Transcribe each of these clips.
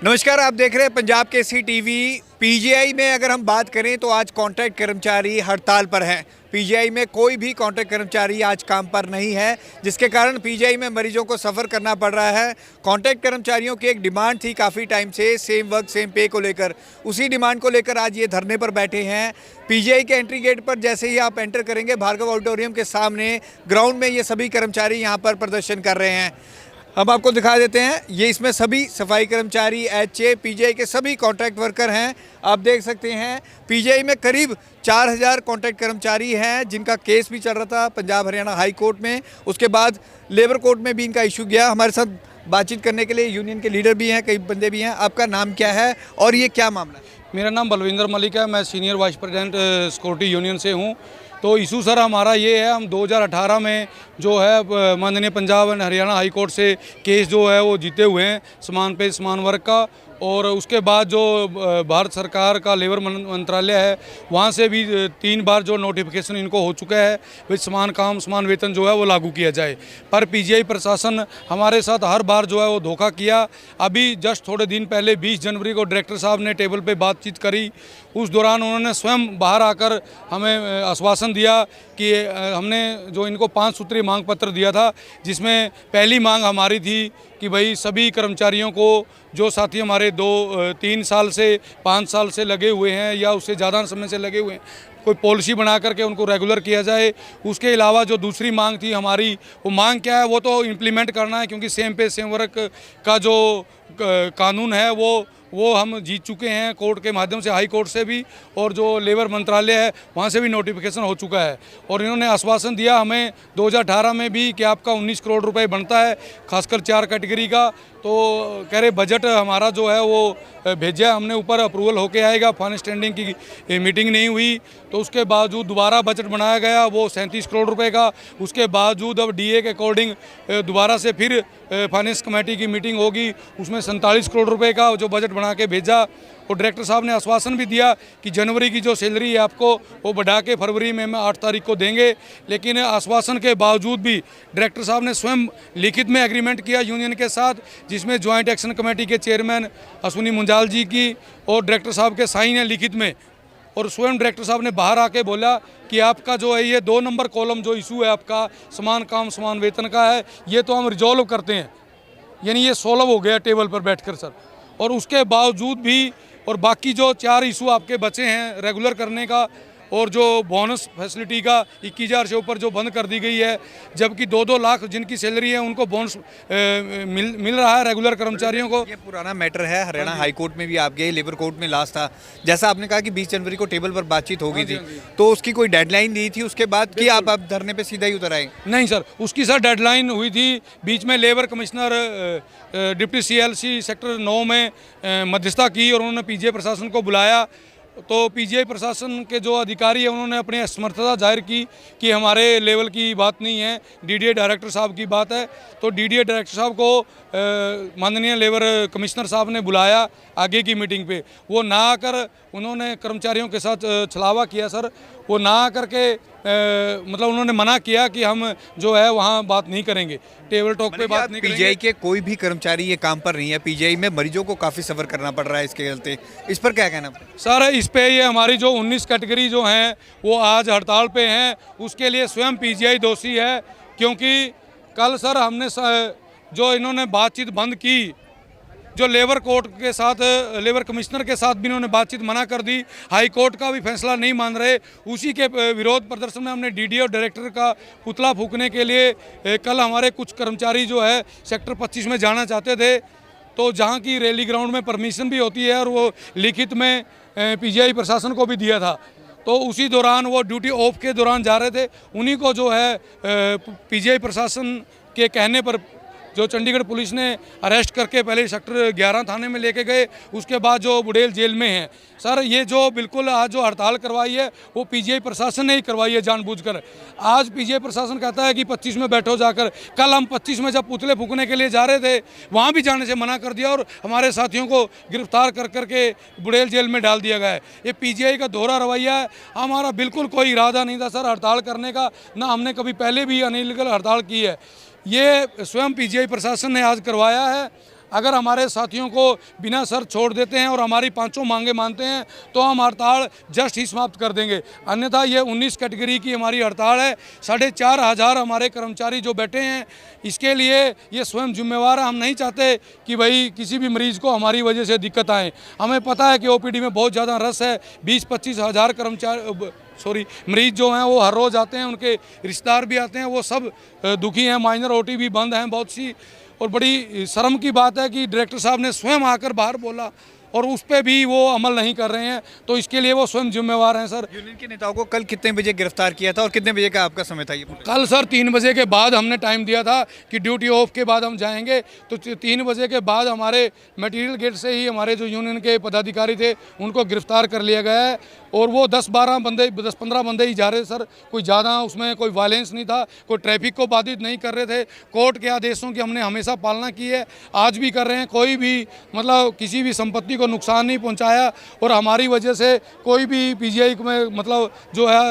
नमस्कार, आप देख रहे हैं पंजाब केसरी टीवी। पीजीआई में अगर हम बात करें तो आज कॉन्ट्रैक्ट कर्मचारी हड़ताल पर हैं। पीजीआई में कोई भी कॉन्ट्रैक्ट कर्मचारी आज काम पर नहीं है, जिसके कारण पीजीआई में मरीजों को सफ़र करना पड़ रहा है। कॉन्ट्रैक्ट कर्मचारियों की एक डिमांड थी काफ़ी टाइम से, सेम वर्क सेम पे को लेकर। उसी डिमांड को लेकर आज ये धरने पर बैठे हैं। पीजीआई के एंट्री गेट पर जैसे ही आप एंटर करेंगे, भार्गव ऑडिटोरियम के सामने ग्राउंड में ये सभी कर्मचारी यहाँ पर प्रदर्शन कर रहे हैं। अब आपको दिखा देते हैं, ये इसमें सभी सफाई कर्मचारी, एचए, पीजीआई के सभी कॉन्ट्रैक्ट वर्कर हैं। आप देख सकते हैं पीजीआई में करीब 4000 कॉन्ट्रैक्ट कर्मचारी हैं, जिनका केस भी चल रहा था पंजाब हरियाणा हाई कोर्ट में। उसके बाद लेबर कोर्ट में भी इनका इशू गया। हमारे साथ बातचीत करने के लिए यूनियन के लीडर भी हैं, कई बंदे भी हैं। आपका नाम क्या है और ये क्या मामला है? मेरा नाम बलविंदर मलिक है, मैं senior vice president security union से हूँ। तो इशू सर हमारा ये है, हम 2018 में जो है माननीय Punjab and Haryana high court से केस जो है वो जीते हुए हैं समान पे समान वर्ग का। और उसके बाद जो भारत सरकार का लेबर मंत्रालय है, वहाँ से भी 3 बार जो नोटिफिकेशन इनको हो चुका है कि समान काम समान वेतन जो है वो लागू किया जाए। पर पीजीआई प्रशासन हमारे साथ हर बार जो है वो धोखा किया। अभी जस्ट थोड़े दिन पहले 20 जनवरी को डायरेक्टर साहब ने टेबल पे बातचीत करी। उस दौरान उन्होंने स्वयं बाहर आकर हमें आश्वासन दिया कि हमने जो इनको 5 सूत्रीय मांग पत्र दिया था, जिसमें पहली मांग हमारी थी कि भाई सभी कर्मचारियों को जो साथी हमारे 2-3 साल से 5 साल से लगे हुए हैं या उससे ज़्यादा समय से लगे हुए हैं, कोई पॉलिसी बना करके उनको रेगुलर किया जाए। उसके अलावा जो दूसरी मांग थी हमारी, वो मांग क्या है, वो तो इम्प्लीमेंट करना है, क्योंकि सेम पे सेम वर्क का जो कानून है वो हम जीत चुके हैं कोर्ट के माध्यम से, हाई कोर्ट से भी, और जो लेबर मंत्रालय है वहाँ से भी नोटिफिकेशन हो चुका है। और इन्होंने आश्वासन दिया हमें 2018 में भी कि आपका 19 करोड़ रुपए बनता है, खासकर 4 कैटेगरी का। तो कह रहे बजट हमारा जो है वो भेजा हमने, ऊपर अप्रूवल होके आएगा। फाइनल स्टैंडिंग की मीटिंग नहीं हुई, तो उसके बावजूद दोबारा बजट बनाया गया वो 37 करोड़ रुपए का। उसके बावजूद अब डीए के अकॉर्डिंग दोबारा से फिर फाइनेंस कमेटी की मीटिंग होगी, उसमें 47 करोड़ रुपए का जो बजट बना के भेजा। और डायरेक्टर साहब ने आश्वासन भी दिया कि जनवरी की जो सैलरी है आपको वो बढ़ा के फरवरी में 8 तारीख को देंगे। लेकिन आश्वासन के बावजूद भी डायरेक्टर साहब ने स्वयं लिखित में एग्रीमेंट किया यूनियन के साथ, जिसमें ज्वाइंट एक्शन कमेटी के चेयरमैन अश्विनी मुंजाल जी की और डायरेक्टर साहब के साइन है लिखित में। और स्वयं डायरेक्टर साहब ने बाहर आके बोला कि आपका जो है ये 2 नंबर कॉलम जो इशू है आपका समान काम समान वेतन का है, ये तो हम रिजॉल्व करते हैं, यानी ये सॉल्व हो गया टेबल पर बैठकर सर। और उसके बावजूद भी और बाकी जो 4 इशू आपके बचे हैं रेगुलर करने का, और जो बोनस फैसिलिटी का 21,000 से ऊपर जो बंद कर दी गई है, जबकि 2-2 लाख जिनकी सैलरी है उनको बोनस मिल रहा है रेगुलर कर्मचारियों को। ये पुराना मैटर है, हरियाणा हाई कोर्ट में भी आप गए, लेबर कोर्ट में लास्ट था। जैसा आपने कहा कि 20 जनवरी को टेबल पर बातचीत हो गई थी, तो उसकी कोई डेडलाइन दी थी उसके बाद कि आप धरने पे सीधा ही उतर आए? नहीं सर, उसकी सर डेडलाइन हुई थी। बीच में labour commissioner deputy CLC sector 9 में मध्यस्थता की और उन्होंने पीजीआई प्रशासन को बुलाया। तो पीजीआई प्रशासन के जो अधिकारी हैं उन्होंने अपनी असमर्थता जाहिर की कि हमारे लेवल की बात नहीं है, डीडीए डायरेक्टर साहब की बात है। तो डीडीए डायरेक्टर साहब को माननीय लेबर कमिश्नर साहब ने बुलाया आगे की मीटिंग पे। वो ना आकर उन्होंने कर्मचारियों के साथ छलावा किया सर। वो ना आकर के मतलब उन्होंने मना किया कि हम जो है वहाँ बात नहीं करेंगे, टेबल टॉक पे बात नहीं करेंगे। पीजीआई के कोई भी कर्मचारी ये काम पर नहीं है। पीजीआई में मरीजों को काफ़ी सफ़र करना पड़ रहा है इसके चलते, इस पर क्या कहना सर? इस पे ये हमारी जो 19 कैटेगरी जो हैं वो आज हड़ताल पे हैं, उसके लिए स्वयं पीजीआई दोषी है। क्योंकि कल सर हमने जो इन्होंने बातचीत बंद की, जो लेबर कोर्ट के साथ लेबर कमिश्नर के साथ भी इन्होंने बातचीत मना कर दी, हाई कोर्ट का भी फैसला नहीं मान रहे, उसी के विरोध प्रदर्शन में हमने डीडीए और डायरेक्टर का पुतला फूंकने के लिए कल हमारे कुछ कर्मचारी जो है सेक्टर 25 में जाना चाहते थे। तो जहाँ की रैली ग्राउंड में परमिशन भी होती है और वो लिखित में पीजीआई प्रशासन को भी दिया था। तो उसी दौरान वो ड्यूटी ऑफ के दौरान जा रहे थे, उन्हीं को जो है पीजीआई प्रशासन के कहने पर जो चंडीगढ़ पुलिस ने अरेस्ट करके पहले सेक्टर 11 थाने में लेके गए, उसके बाद जो बुड़ेल जेल में हैं। सर ये जो बिल्कुल आज जो हड़ताल करवाई है वो पीजीआई प्रशासन ने ही करवाई है जानबूझकर। आज पीजीआई प्रशासन कहता है कि 25 में बैठो जाकर। कल हम 25 में जब पुतले फूंकने के लिए जा रहे थे, वहाँ भी जाने से मना कर दिया और हमारे साथियों को गिरफ्तार कर करके बुड़ेल जेल में डाल दिया गया है। ये पीजीआई का दोहरा रवैया है। हमारा बिल्कुल कोई इरादा नहीं था सर हड़ताल करने का, ना हमने कभी पहले भी अनइलीगल हड़ताल की है। ये स्वयं पीजीआई प्रशासन ने आज करवाया है। अगर हमारे साथियों को बिना शर्त छोड़ देते हैं और हमारी पांचों मांगे मानते हैं तो हम हड़ताल जस्ट ही समाप्त कर देंगे। अन्यथा ये 19 कैटेगरी की हमारी हड़ताल है। 4,500 हमारे कर्मचारी जो बैठे हैं, इसके लिए ये स्वयं जिम्मेवार है। हम नहीं चाहते कि भाई किसी भी मरीज़ को हमारी वजह से दिक्कत आए। हमें पता है कि ओपीडी में बहुत ज़्यादा रस है। 20-25 हज़ार मरीज जो हैं वो हर रोज़ आते हैं, उनके रिश्तेदार भी आते हैं, वो सब दुखी हैं। माइनर ओटी भी बंद हैं बहुत सी। और बड़ी शर्म की बात है कि डायरेक्टर साहब ने स्वयं आकर बाहर बोला और उस पर भी वो अमल नहीं कर रहे हैं, तो इसके लिए वो स्वयं जिम्मेवार हैं। सर, यूनियन के नेताओं को कल कितने बजे गिरफ्तार किया था और कितने बजे का आपका समय था? ये कल सर 3 बजे के बाद हमने टाइम दिया था कि ड्यूटी ऑफ के बाद हम जाएंगे, तो 3 बजे के बाद हमारे मटेरियल गेट से ही हमारे जो यूनियन के पदाधिकारी थे उनको गिरफ्तार कर लिया गया है। और वो 10-15 बंदे ही जा रहे सर, कोई ज़्यादा उसमें कोई वायलेंस नहीं था, कोई ट्रैफिक को बाधित नहीं कर रहे थे। कोर्ट के आदेशों की हमने हमेशा पालना की है, आज भी कर रहे हैं। कोई भी मतलब किसी भी संपत्ति को नुकसान नहीं पहुंचाया और हमारी वजह से कोई भी पीजीआई में मतलब जो है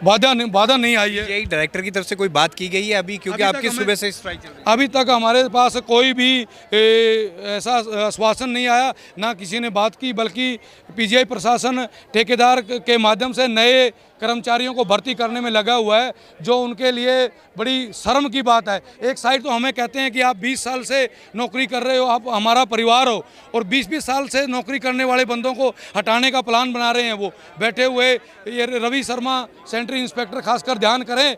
बाधा नहीं आई है। पीजीआई डायरेक्टर की तरफ से कोई बात की गई है अभी, क्योंकि आपकी सुबह से स्ट्राइक चल रही है? अभी तक हमारे पास कोई भी ऐसा आश्वासन नहीं आया, ना किसी ने बात की, बल्कि पीजीआई प्रशासन ठेकेदार के माध्यम से नए कर्मचारियों को भर्ती करने में लगा हुआ है, जो उनके लिए बड़ी शर्म की बात है। एक साइड तो हमें कहते हैं कि आप 20 साल से नौकरी कर रहे हो, आप हमारा परिवार हो, और 20-20 साल से नौकरी करने वाले बंदों को हटाने का प्लान बना रहे हैं। वो बैठे हुए ये रवि शर्मा सेंट्री इंस्पेक्टर खासकर ध्यान करें,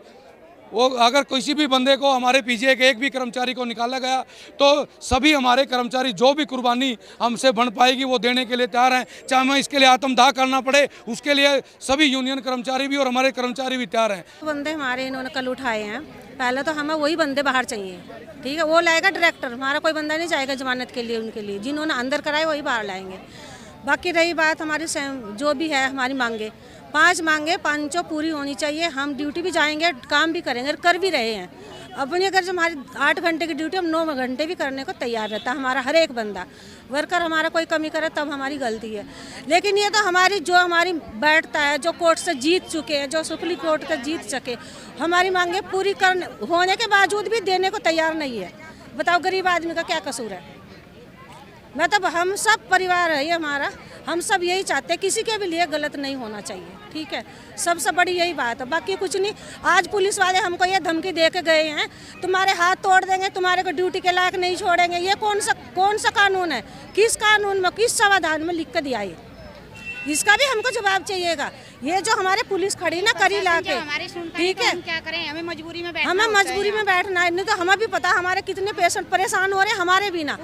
वो अगर किसी भी बंदे को, हमारे पीजीआई के एक भी कर्मचारी को निकाला गया तो सभी हमारे कर्मचारी जो भी कुर्बानी हमसे बन पाएगी वो देने के लिए तैयार हैं। चाहे हमें इसके लिए आत्मदाह करना पड़े, उसके लिए सभी यूनियन कर्मचारी भी और हमारे कर्मचारी भी तैयार हैं। बंदे हमारे इन्होंने कल उठाए हैं, पहले तो हमें वही बंदे बाहर चाहिए, ठीक है, वो लाएगा डायरेक्टर, हमारा कोई बंदा नहीं जाएगा जमानत के लिए। उनके लिए जिन्होंने अंदर कराए वही बाहर लाएंगे। बाकी रही बात हमारी जो भी है हमारी मांगे, 5 मांगे 5 पूरी होनी चाहिए। हम ड्यूटी भी जाएंगे, काम भी करेंगे, कर भी रहे हैं। अपनी अगर जो हमारी 8 घंटे की ड्यूटी, हम 9 घंटे भी करने को तैयार रहता है हमारा हर एक बंदा। वर्कर हमारा कोई कमी करे तब हमारी गलती है, लेकिन ये तो हमारी बैठता है, जो कोर्ट से जीत चुके हैं, जो सुप्रीम कोर्ट का जीत सके, हमारी मांगे पूरी करने होने के बावजूद भी देने को तैयार नहीं है। बताओ गरीब आदमी का क्या कसूर है? मतलब हम सब परिवार है ये हमारा, हम सब यही चाहते हैं, किसी के भी लिए गलत नहीं होना चाहिए, ठीक है। सबसे बड़ी यही बात है, बाकी कुछ नहीं। आज पुलिस वाले हमको ये धमकी दे के गए हैं, तुम्हारे हाथ तोड़ देंगे, तुम्हारे को ड्यूटी के लायक नहीं छोड़ेंगे। ये कौन सा कानून है? किस कानून में, किस संविधान में लिख कर दिया है? इसका भी हमको जवाब चाहिएगा। ये जो हमारे पुलिस खड़ी ना करी ला के, ठीक है, क्या करें, हमें मजबूरी में बैठना है। नहीं तो हमें भी पता हमारे कितने पेशेंट परेशान हो रहे हैं, हमारे भी ना।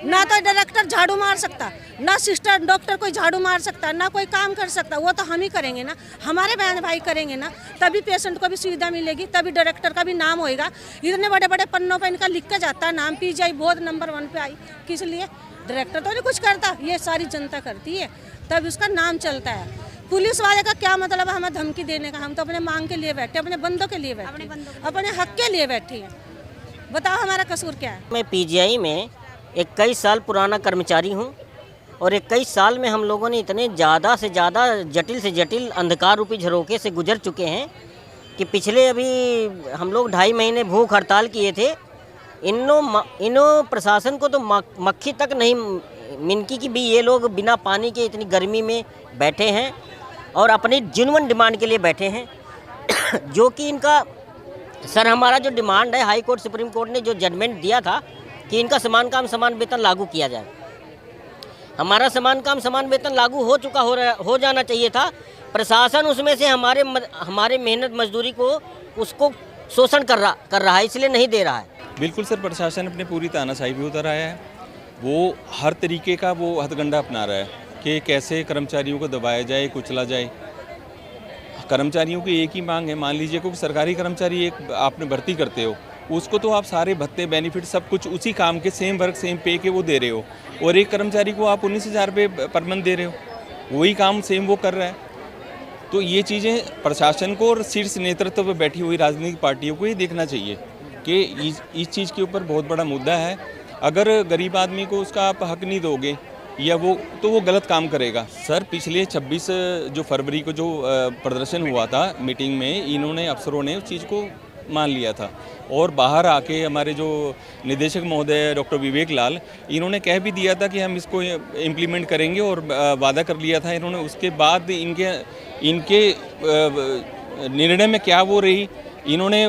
ना तो डायरेक्टर झाड़ू मार सकता, ना सिस्टर डॉक्टर कोई झाड़ू मार सकता, ना कोई काम कर सकता। वो तो हम ही करेंगे ना, हमारे बहन भाई करेंगे ना, तभी पेशेंट को भी सुविधा मिलेगी, तभी डायरेक्टर का भी नाम होएगा। इतने बड़े बड़े पन्नों पर इनका लिख के जाता है नाम, पीजीआई बहुत नंबर 1 पे आई। किस लिए? डायरेक्टर तो नहीं कुछ करता, ये सारी जनता करती है, तब उसका नाम चलता है। पुलिस वाले का क्या मतलब है हमें धमकी देने का? हम तो अपने मांग के लिए बैठे, अपने बंदों के लिए बैठे, अपने हक के लिए बैठे हैं। बताओ हमारा कसूर क्या है? मैं पीजीआई में 21 साल पुराना कर्मचारी हूं और 21 साल में हम लोगों ने इतने ज़्यादा से ज़्यादा जटिल से जटिल अंधकार रूपी झरोके से गुजर चुके हैं कि पिछले अभी हम लोग 2.5 महीने भूख हड़ताल किए थे। इनो प्रशासन को तो मक्खी तक नहीं मिनकी की भी ये लोग बिना पानी के इतनी गर्मी में बैठे हैं और अपनी जेन्युइन डिमांड के लिए बैठे हैं जो कि इनका सर, हमारा जो डिमांड है, हाई कोर्ट सुप्रीम कोर्ट ने जो जजमेंट दिया था कि इनका समान काम समान वेतन लागू किया जाए। हमारा समान काम समान वेतन लागू हो चुका हो जाना चाहिए था। प्रशासन उसमें से हमारे मेहनत मजदूरी को उसको शोषण कर रहा है, इसलिए नहीं दे रहा है। बिल्कुल सर, प्रशासन अपने पूरी तानाशाही भी उतर आया है। वो हर तरीके का वो हथकंडा अपना रहा है कि कैसे कर्मचारियों को दबाया जाए, कुचला जाए। कर्मचारियों की एक ही मांग है, मान लीजिए कोई सरकारी कर्मचारी एक आपने भर्ती करते हो, उसको तो आप सारे भत्ते बेनिफिट सब कुछ उसी काम के सेम वर्क सेम पे के वो दे रहे हो, और एक कर्मचारी को आप 19,000 रुपये पर मंथ दे रहे हो, वही काम सेम वो कर रहा है। तो ये चीज़ें प्रशासन को और शीर्ष नेतृत्व पर बैठी हुई राजनीतिक पार्टियों को ये देखना चाहिए कि इस चीज़ के ऊपर बहुत बड़ा मुद्दा है। अगर गरीब आदमी को उसका आप हक नहीं दोगे या वो गलत काम करेगा। सर, पिछले 26 जो फरवरी को जो प्रदर्शन हुआ था मीटिंग में, इन्होंने अफसरों ने उस चीज़ को मान लिया था। और बाहर आके हमारे जो निदेशक महोदय डॉक्टर विवेक लाल, इन्होंने कह भी दिया था कि हम इसको इम्प्लीमेंट करेंगे और वादा कर लिया था इन्होंने। उसके बाद इनके निर्णय में क्या वो रही, इन्होंने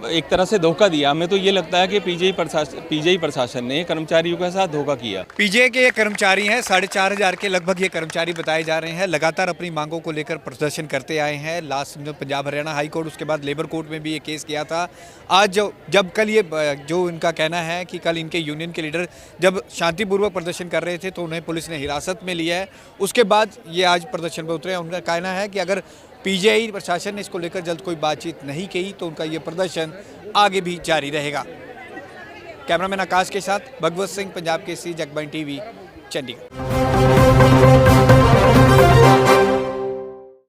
एक तरह से धोखा दिया। हमें तो ये लगता है कि पीजीआई प्रशासन ने कर्मचारियों के साथ धोखा किया। पीजीआई के ये कर्मचारी हैं, 4,500 के लगभग ये कर्मचारी बताए जा रहे हैं, लगातार अपनी मांगों को लेकर प्रदर्शन करते आए हैं। लास्ट में पंजाब हरियाणा हाई कोर्ट, उसके बाद लेबर कोर्ट में भी ये केस किया था। आज जब कल ये जो इनका कहना है कि कल इनके यूनियन के लीडर जब शांतिपूर्वक प्रदर्शन कर रहे थे तो उन्हें पुलिस ने हिरासत में लिया है, उसके बाद ये आज प्रदर्शन पर उतरे हैं। उनका कहना है कि अगर पीजीआई प्रशासन ने इसको लेकर जल्द कोई बातचीत नहीं की तो उनका ये प्रदर्शन आगे भी जारी रहेगा। कैमरामैन आकाश के साथ भगवत सिंह, पंजाब केसरी, जगबानी टीवी, चंडीगढ़।